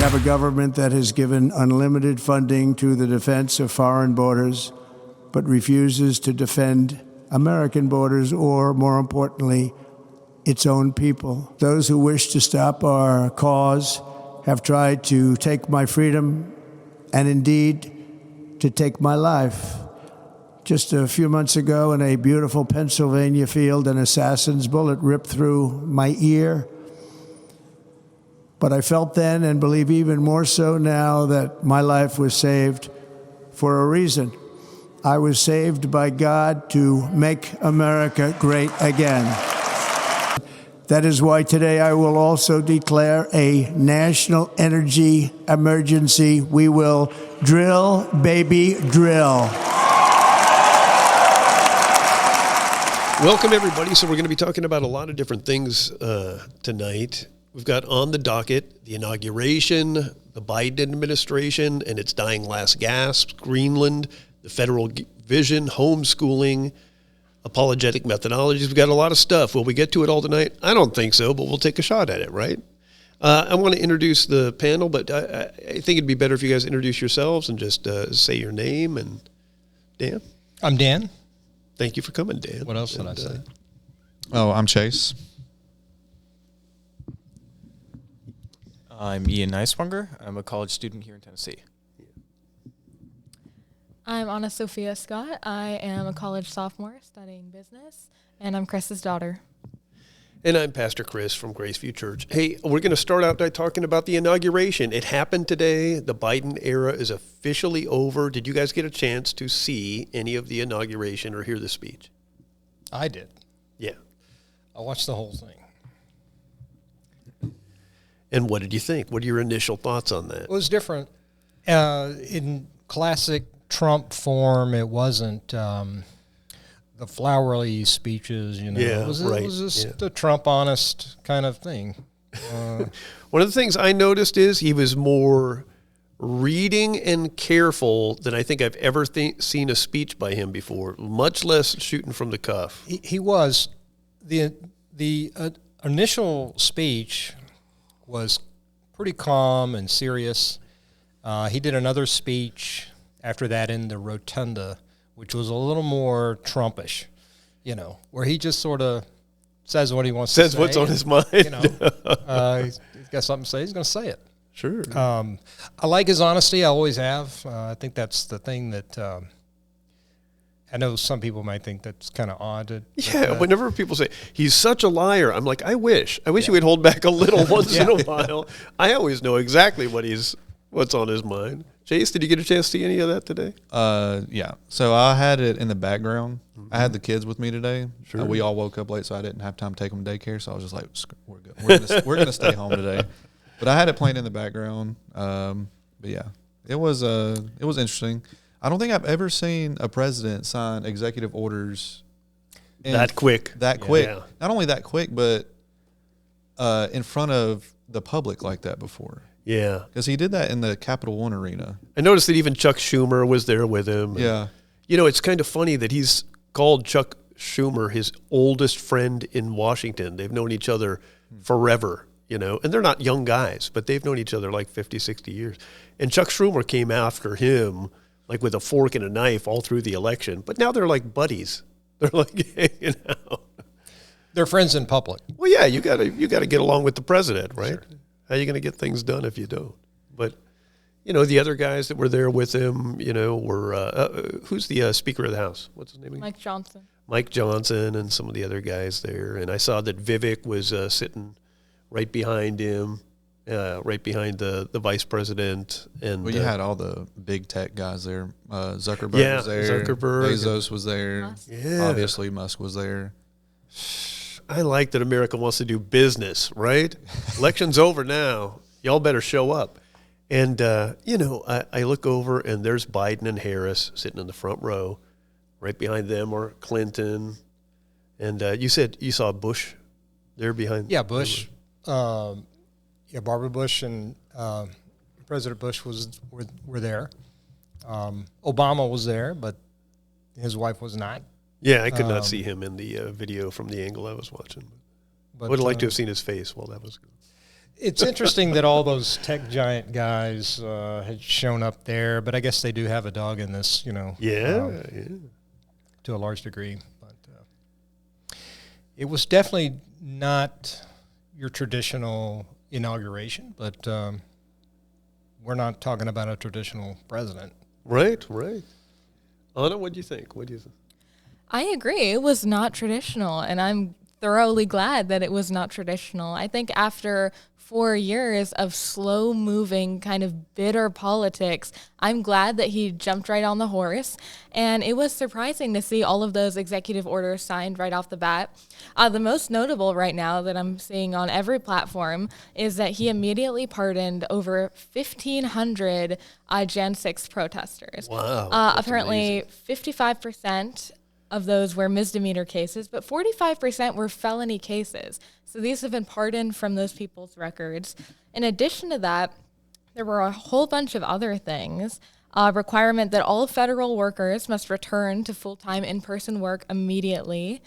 have a government that has given unlimited funding to the defense of foreign borders, but refuses to defend American borders or, more importantly, its own people. Those who wish to stop our cause have tried to take my freedom and indeed to take my life. Just a few months ago in a beautiful Pennsylvania field, an assassin's bullet ripped through my ear. But I felt then, and believe even more so now, that my life was saved for a reason. I was saved by God to make America great again. That is why today I will also declare a national energy emergency. We will drill, baby, drill. Welcome, everybody. So we're going to be talking about a lot of different things tonight. We've got on the docket the inauguration, the Biden administration and its dying last gasp, Greenland, the federal vision, homeschooling, apologetic methodologies. We've got a lot of stuff. Will we get to it all tonight? I don't think so, but we'll take a shot at it, right? I want to introduce the panel, but I think it'd be better if you guys introduce yourselves and just say your name. And Dan? I'm Dan. Thank you for coming, Dan. What else did I say? Oh, I'm Chase. I'm Ian Neiswanger. I'm a college student here in Tennessee. I'm Anna Sophia Scott. I am a college sophomore studying business, and I'm Chris's daughter. And I'm Pastor Chris from Graceview Church. Hey, we're going to start out by talking about the inauguration. It happened today. The Biden era is officially over. Did you guys get a chance to see any of the inauguration or hear the speech? I did. Yeah. I watched the whole thing. And what did you think? What are your initial thoughts on that? It was different. In classic Trump form, it wasn't the flowery speeches, you know. Yeah, it was just yeah. a Trump honest kind of thing. One of the things I noticed is he was more reading and careful than I think I've ever seen a speech by him before, much less shooting from the cuff. He was. The initial speech was pretty calm and serious. He did another speech after that in the rotunda, which was a little more Trumpish, you know, where he just sort of says what he wants to say. Says what's on his mind. You know, he's got something to say, he's going to say it. Sure. I like his honesty. I always have. I think that's the thing that I know some people might think that's kind of odd. Whenever people say, he's such a liar, I'm like, I wish he would hold back a little once in a while. I always know exactly what's on his mind. Chase, did you get a chance to see any of that today? Yeah. So I had it in the background. I had the kids with me today. Sure. We all woke up late, so I didn't have time to take them to daycare. So I was just like, we're good. We're gonna stay home today. But I had it playing in the background. But yeah, it was interesting. I don't think I've ever seen a president sign executive orders that quick. Yeah. Not only that quick, but in front of the public like that before. Yeah. Because he did that in the Capital One Arena. I noticed that even Chuck Schumer was there with him. Yeah. You know, it's kind of funny that he's called Chuck Schumer his oldest friend in Washington. They've known each other forever, you know, and they're not young guys, but they've known each other like 50, 60 years. And Chuck Schumer came after him like with a fork and a knife all through the election. But now they're like buddies. They're like hanging out. They're friends in public. Well, yeah, you gotta get along with the president, right? Sure. How are you going to get things done if you don't? But, you know, the other guys that were there with him, you know, were, who's the Speaker of the House? What's his name again? Mike Johnson. Mike Johnson and some of the other guys there. And I saw that Vivek was sitting right behind him, right behind the vice president. And Well, you had all the big tech guys there. Zuckerberg was there. Zuckerberg. Bezos was there. Musk. Yeah. Obviously, Musk was there. I like that America wants to do business, right? Election's over now. Y'all better show up. And, you know, I look over and there's Biden and Harris sitting in the front row. Right behind them are Clinton. And you said you saw Bush there behind. Yeah, Bush. Barbara Bush and President Bush were there. Obama was there, but his wife was not. Yeah, I could not see him in the video from the angle I was watching. But I would have liked to have seen his face while that was good. It's interesting that all those tech giant guys had shown up there, but I guess they do have a dog in this, Yeah. to a large degree. But it was definitely not your traditional inauguration, but we're not talking about a traditional president. Right. Anna, what do you think? I agree. It was not traditional, and I'm thoroughly glad that it was not traditional. I think after 4 years of slow-moving, kind of bitter politics, I'm glad that he jumped right on the horse, and it was surprising to see all of those executive orders signed right off the bat. The most notable right now that I'm seeing on every platform is that he immediately pardoned over 1,500 Jan 6 protesters. Wow. That's Apparently, amazing. 55% of those were misdemeanor cases, but 45% were felony cases. So these have been pardoned from those people's records. In addition to that, there were a whole bunch of other things. Requirement that all federal workers must return to full-time in-person work immediately.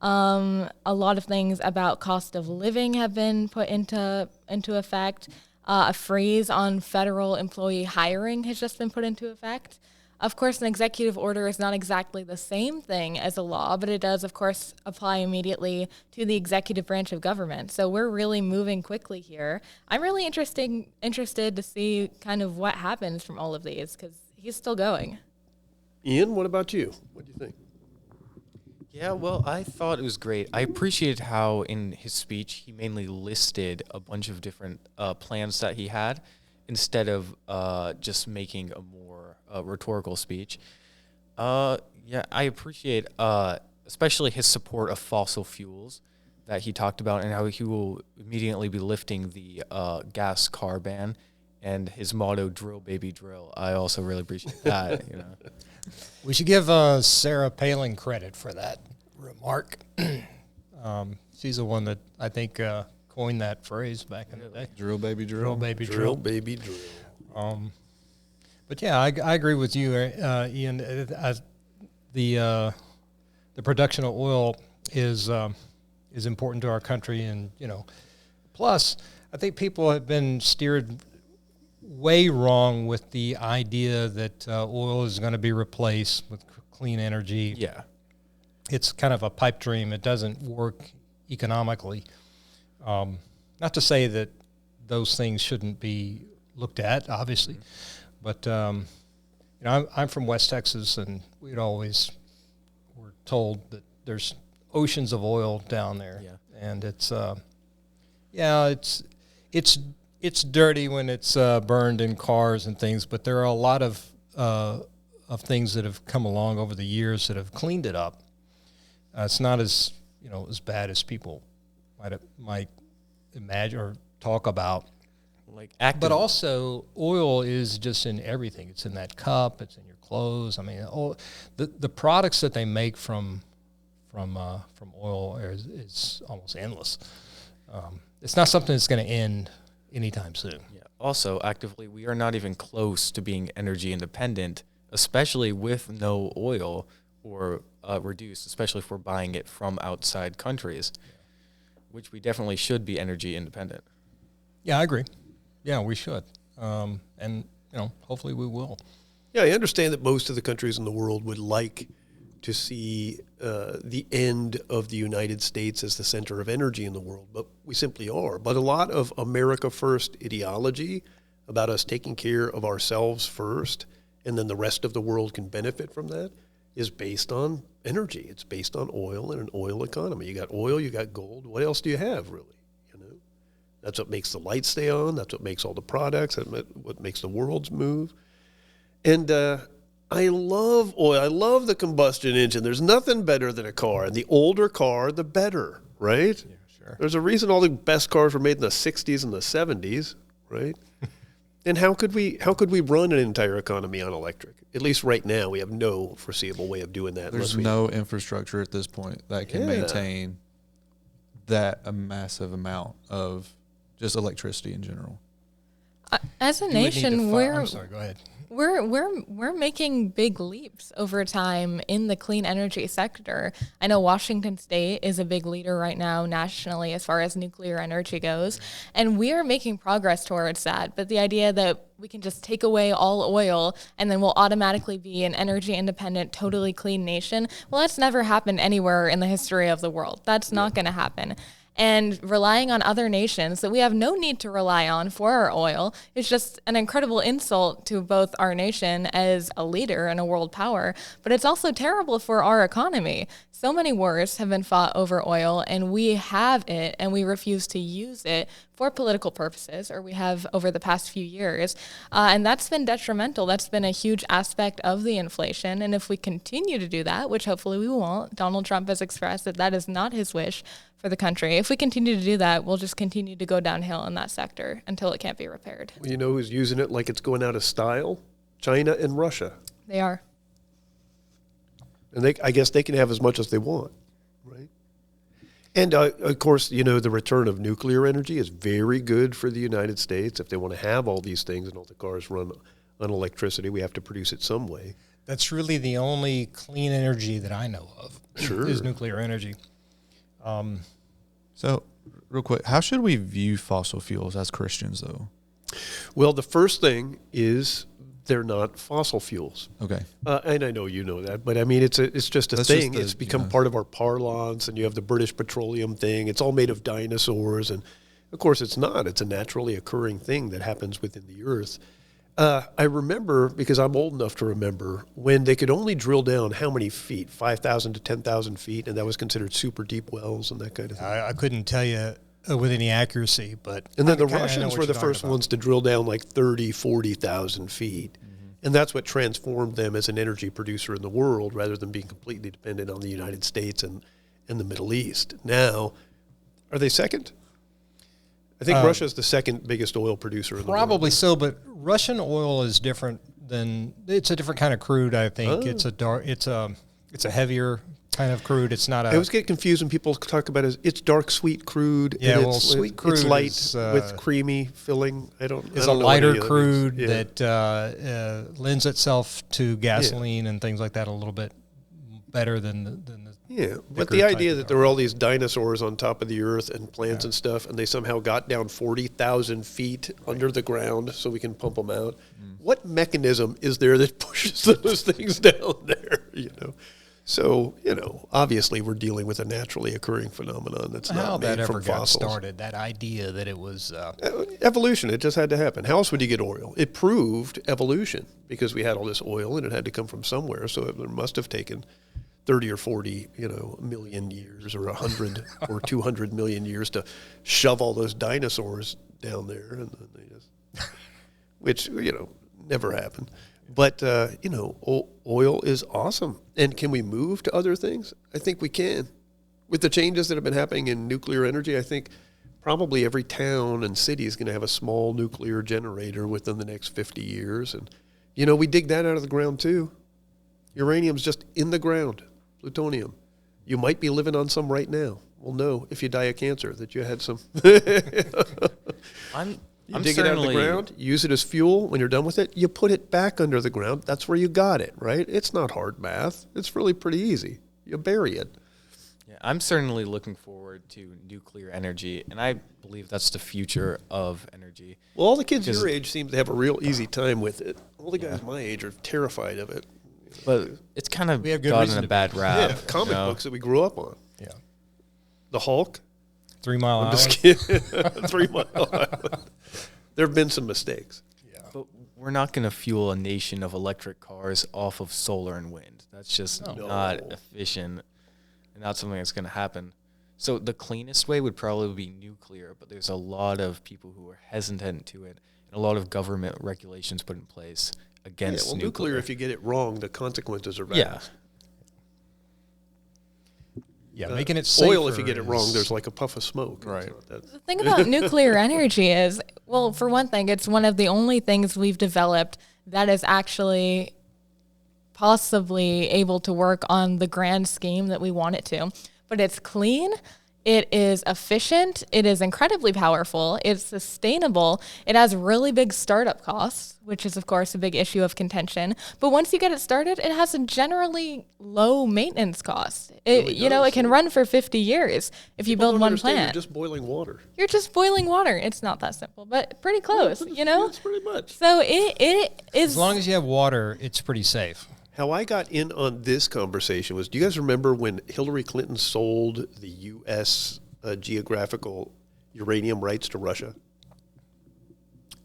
A lot of things about cost of living have been put into effect. A freeze on federal employee hiring has just been put into effect. Of course, an executive order is not exactly the same thing as a law, but it does, of course, apply immediately to the executive branch of government. So we're really moving quickly here. I'm really interested to see kind of what happens from all of these, because he's still going. Ian, what about you? What do you think? Yeah, well, I thought it was great. I appreciated how in his speech he mainly listed a bunch of different plans that he had instead of just making a more rhetorical speech. Yeah, I appreciate especially his support of fossil fuels that he talked about and how he will immediately be lifting the gas car ban and his motto, drill, baby, drill. I also really appreciate that, We should give Sarah Palin credit for that remark. She's the one that I think coined that phrase back in the day. Drill, baby, drill. Drill, baby, drill. Drill, baby, drill. But yeah, I agree with you, Ian. The production of oil is important to our country, and plus I think people have been steered way wrong with the idea that oil is going to be replaced with clean energy. Yeah. It's kind of a pipe dream. It doesn't work economically. Not to say that those things shouldn't be looked at, obviously. But, I'm from West Texas, and we'd always were told that there's oceans of oil down there. Yeah. And it's dirty when it's burned in cars and things, but there are a lot of things that have come along over the years that have cleaned it up. It's not as bad as people might imagine or talk about. But also, oil is just in everything. It's in that cup. It's in your clothes. I mean, the products that they make from oil is almost endless. It's not something that's going to end anytime soon. Yeah. Also, actively, we are not even close to being energy independent, especially with no oil or reduced, especially if we're buying it from outside countries, which we definitely should be energy independent. Yeah, I agree. Yeah, we should. And hopefully we will. Yeah, I understand that most of the countries in the world would like to see the end of the United States as the center of energy in the world, but we simply are. But a lot of America First ideology about us taking care of ourselves first and then the rest of the world can benefit from that is based on energy. It's based on oil and an oil economy. You got oil, you got gold. What else do you have, really? That's what makes the lights stay on. That's what makes all the products. That's what makes the worlds move. And I love oil. I love the combustion engine. There's nothing better than a car. And the older car, the better, right? Yeah, sure. There's a reason all the best cars were made in the 60s and the 70s, right? And how could we run an entire economy on electric? At least right now, we have no foreseeable way of doing that. There's no infrastructure at this point that can maintain a massive amount of just electricity in general. As a nation, I'm sorry, go ahead. We're making big leaps over time in the clean energy sector. I know Washington State is a big leader right now nationally as far as nuclear energy goes, and we are making progress towards that. But the idea that we can just take away all oil and then we'll automatically be an energy independent, totally clean nation, well, that's never happened anywhere in the history of the world. That's not going to happen. And relying on other nations that we have no need to rely on for our oil is just an incredible insult to both our nation as a leader and a world power, but it's also terrible for our economy. So many wars have been fought over oil, and we have it, and we refuse to use it for political purposes, or we have over the past few years. And that's been detrimental. That's been a huge aspect of the inflation. And if we continue to do that, which hopefully we won't, Donald Trump has expressed that that is not his wish for the country. If we continue to do that, we'll just continue to go downhill in that sector until it can't be repaired. You know who's using it like it's going out of style? China and Russia. They are. And I guess they can have as much as they want, right? And, of course, you know, the return of nuclear energy is very good for the United States. If they want to have all these things and all the cars run on electricity, we have to produce it some way. That's really the only clean energy that I know of. Sure. Is nuclear energy. So, real quick, how should we view fossil fuels as Christians, though? Well, the first thing is they're not fossil fuels. Okay. And I know you know that, but I mean, it's just a That's thing. just It's become part of our parlance, and you have the British Petroleum thing. It's all made of dinosaurs, and of course it's not. It's a naturally occurring thing that happens within the earth. I remember, because I'm old enough to remember, when they could only drill down how many feet, 5,000 to 10,000 feet, and that was considered super deep wells and that kind of thing. I couldn't tell you with any accuracy, but And then the I kinda know Russians what were the you're talking first about. ones to drill down like 30, 40,000 feet. And that's what transformed them as an energy producer in the world rather than being completely dependent on the United States and the Middle East. Now, are they second? I think Russia's the second biggest oil producer in the world. Probably so, but Russian oil is different than, it's a different kind of crude, I think. It's a heavier kind of crude. It's not a... I always get confused when people talk about it. It's dark, sweet crude. Yeah, and well, sweet crude it's light is, with creamy filling. It's I a don't know what lighter any of it crude is. Yeah. that lends itself to gasoline and things like that a little bit better than the Yeah, but thicker the type idea of that there were all these dinosaurs on top of the earth and plants and stuff, and they somehow got down 40,000 feet under the ground so we can pump them out. What mechanism is there that pushes those things down there, you know? So, you know, obviously we're dealing with a naturally occurring phenomenon that's how not that made ever from got fossils. started, that idea that it was... Evolution, it just had to happen. How else would you get oil? It proved evolution because we had all this oil and it had to come from somewhere, so it must have taken 30 or 40, million years or 100 or 200 million years to shove all those dinosaurs down there. And then they just, which, never happened. But, oil is awesome. And can we move to other things? I think we can. With the changes that have been happening in nuclear energy, I think probably every town and city is going to have a small nuclear generator within the next 50 years. And, we dig that out of the ground too. Uranium's just in the ground. Plutonium. You might be living on some right now. We'll know if you die of cancer that you had some. You dig it out of the ground, use it as fuel. When you're done with it, you put it back under the ground. That's where you got it, right? It's not hard math. It's really pretty easy. You bury it. Yeah, I'm certainly looking forward to nuclear energy, and I believe that's the future of energy. Well, all the kids your age seem to have a real easy time with it. All the guys my age are terrified of it. But it's kind of We have good gotten reason a to bad rap. Yeah, comic books that we grew up on. Yeah. The Hulk. 3 Mile I'm Island. just kidding. 3 Mile Island. There have been some mistakes. But we're not going to fuel a nation of electric cars off of solar and wind. That's just not efficient and not something that's going to happen. So the cleanest way would probably be nuclear, but there's a lot of people who are hesitant to it and a lot of government regulations put in place against nuclear, if you get it wrong, the consequences are bad. Yeah. Yeah, making it safer. Oil, if you get it wrong, there's like a puff of smoke. Right. The thing about nuclear energy is, well, for one thing, it's one of the only things we've developed that is actually possibly able to work on the grand scheme that we want it to. But it's clean. It is efficient. It is incredibly powerful. It's sustainable. It has really big startup costs, which is, of course, a big issue of contention. But once you get it started, it has a generally low maintenance cost. It can run for 50 years if you build one plant. You're just boiling water. You're just boiling water. It's not that simple, but pretty close, That's pretty much. So it is. As long as you have water, it's pretty safe. How I got in on this conversation was, do you guys remember when Hillary Clinton sold the U.S. Geographical uranium rights to Russia?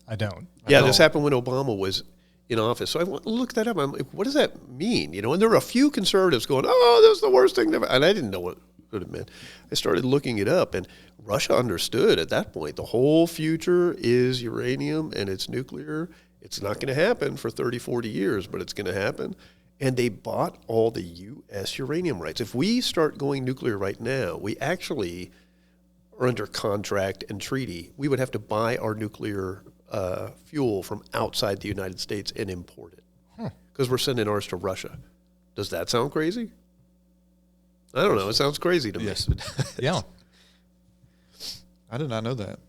I don't. Yeah, this happened when Obama was in office. So I looked that up. I'm like, what does that mean? And there were a few conservatives going, oh, that's the worst thing ever. And I didn't know what it meant. I started looking it up, and Russia understood at that point the whole future is uranium and it's nuclear. It's not going to happen for 30, 40 years, but it's going to happen. And they bought all the U.S. uranium rights. If we start going nuclear right now, we actually are under contract and treaty. We would have to buy our nuclear fuel from outside the United States and import it because we're sending ours to Russia. Does that sound crazy? I don't know. It sounds crazy to me. Yes. Yeah. I did not know that.